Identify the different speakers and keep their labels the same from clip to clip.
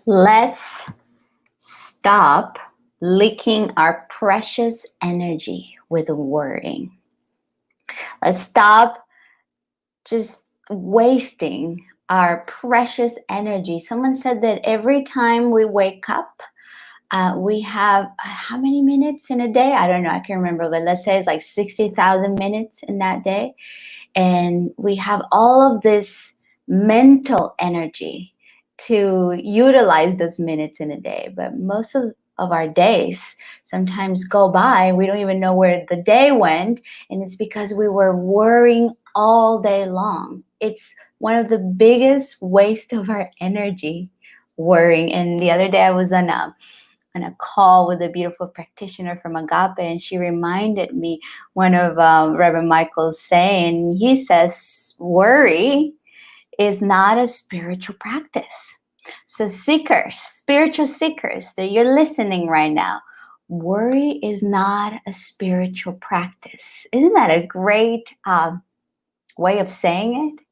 Speaker 1: Let's stop leaking our precious energy with worrying. Let's stop just wasting our precious energy. Someone said that every time we wake up, we have how many minutes in a day? I don't know, I can't remember, but let's say it's like 60,000 minutes in that day. And we have all of this mental energy to utilize those minutes in a day. But most of our days sometimes go by, we don't even know where the day went, and it's because we were worrying all day long. It's one of the biggest waste of our energy, worrying. And the other day I was on a call with a beautiful practitioner from Agape, and she reminded me one of Reverend Michael's saying. He says, worry is not a spiritual practice. So seekers, spiritual seekers, that you're listening right now, worry is not a spiritual practice. Isn't that a great way of saying it?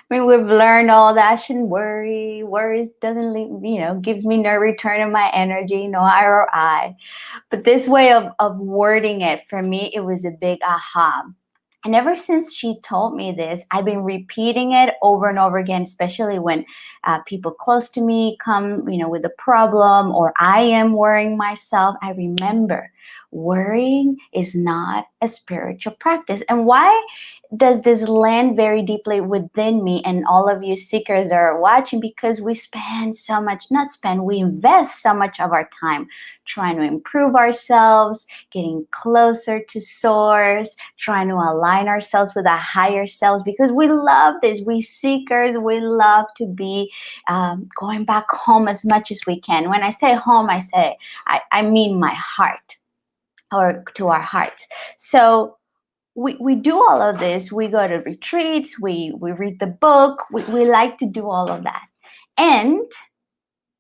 Speaker 1: I mean, we've learned all that. I shouldn't worry. Worries doesn't leave, gives me no return of my energy, no ROI. But this way of wording it, for me, it was a big aha. And ever since she told me this, I've been repeating it over and over again, especially when people close to me come, with a problem, or I am worrying myself. I remember worrying is not a spiritual practice. And why does this land very deeply within me and all of you seekers that are watching? Because we spend so much, not spend, we invest so much of our time trying to improve ourselves, getting closer to source, trying to align ourselves with our higher selves, because we love this. We seekers, we love to be going back home as much as we can. When I say home, I mean my heart, or to our hearts. So we do all of this. We go to retreats, we read the book, we like to do all of that. And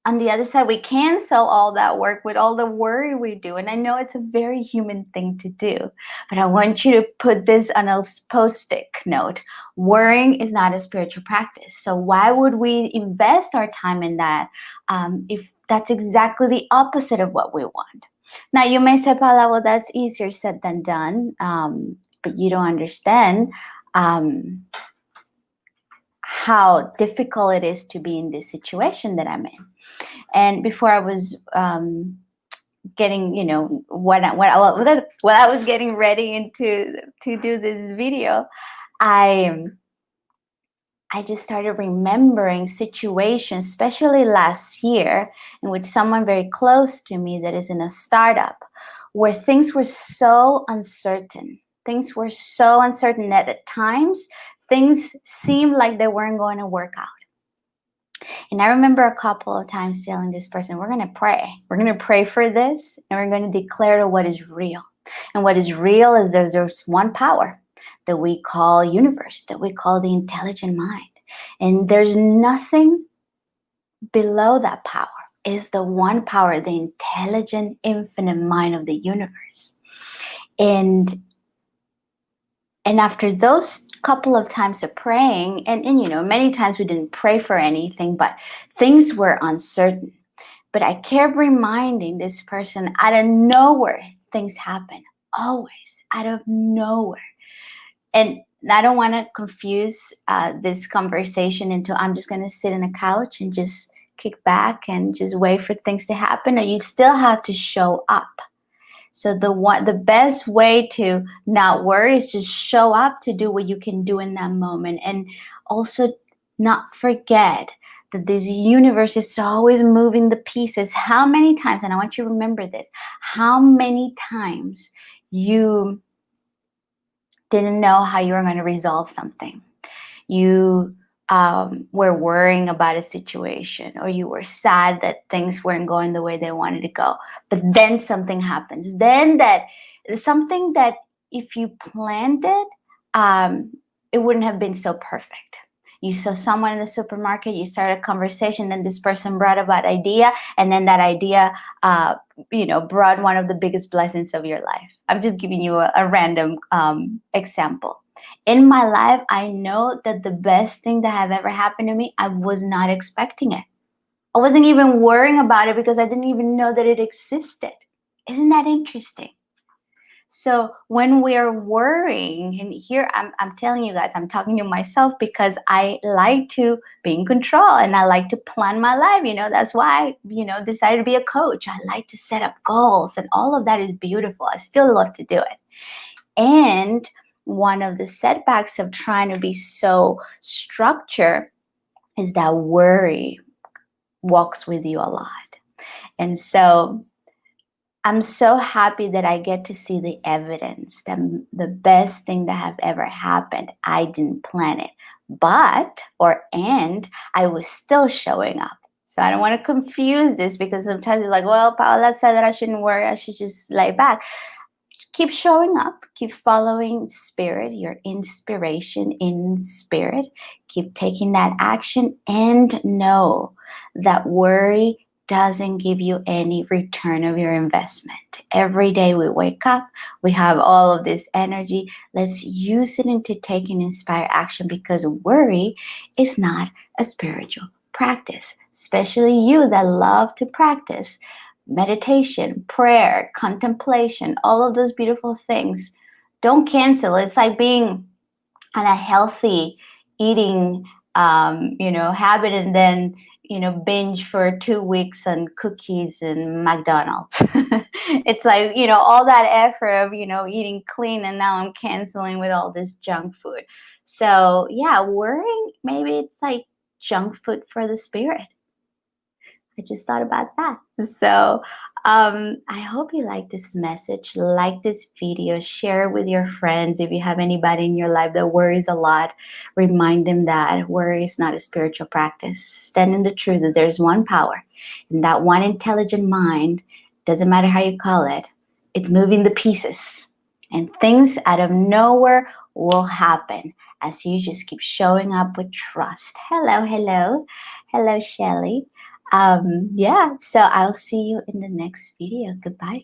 Speaker 1: on the other side, we cancel all that work with all the worry we do. And I know it's a very human thing to do, but I want you to put this on a post-it note. Worrying is not a spiritual practice. So why would we invest our time in that if that's exactly the opposite of what we want? Now, you may say, Paula, well, that's easier said than done, but you don't understand how difficult it is to be in this situation that I'm in. And before I was getting, what I was getting ready into to do this video, I just started remembering situations, especially last year, in which someone very close to me that is in a startup, where things were so uncertain. Things were so uncertain that at times things seemed like they weren't going to work out. And I remember a couple of times telling this person, we're going to pray. We're going to pray for this, and we're going to declare to what is real. And what is real is there's one power that we call universe, that we call the intelligent mind. And there's nothing below that power. Is the one power, the intelligent, infinite mind of the universe. And after those couple of times of praying, and many times we didn't pray for anything, but things were uncertain. But I kept reminding this person, out of nowhere, things happen. Always, out of nowhere. And I don't want to confuse this conversation into I'm just going to sit on a couch and just kick back and just wait for things to happen. Or you still have to show up. So the best way to not worry is just show up to do what you can do in that moment. And also not forget that this universe is always moving the pieces. How many times, and I want you to remember this, how many times you didn't know how you were going to resolve something. You were worrying about a situation, or you were sad that things weren't going the way they wanted to go. But then something happens. Then something that if you planned it, it wouldn't have been so perfect. You saw someone in the supermarket, you started a conversation, then this person brought about idea, and then that idea, brought one of the biggest blessings of your life. I'm just giving you a random example. In my life, I know that the best thing that have ever happened to me, I was not expecting it. I wasn't even worrying about it because I didn't even know that it existed. Isn't that interesting? So when we're worrying, and here I'm telling you guys, I'm talking to myself because I like to be in control and I like to plan my life. That's why I decided to be a coach. I like to set up goals, and all of that is beautiful. I still love to do it. And one of the setbacks of trying to be so structured is that worry walks with you a lot. And so I'm so happy that I get to see the evidence that the best thing that have ever happened, I didn't plan it, and I was still showing up. So I don't want to confuse this, because sometimes it's like, well, Paola said that I shouldn't worry, I should just lay back. Keep showing up, keep following spirit, your inspiration in spirit, keep taking that action, and know that worry doesn't give you any return of your investment. Every day we wake up, we have all of this energy. Let's use it into taking inspired action, because worry is not a spiritual practice, especially you that love to practice meditation, prayer, contemplation, all of those beautiful things. Don't cancel. It's like being on a healthy eating habit, and then binge for 2 weeks on cookies and McDonald's. It's like all that effort of eating clean, and now I'm canceling with all this junk food. So yeah, worrying, maybe it's like junk food for the spirit. I just thought about that. So I hope you like this message, like this video, share it with your friends. If you have anybody in your life that worries a lot, remind them that worry is not a spiritual practice. Stand in the truth that there's one power, and that one intelligent mind, doesn't matter how you call it, it's moving the pieces, and things out of nowhere will happen as you just keep showing up with trust. Hello, Shelly. Yeah, so I'll see you in the next video. Goodbye.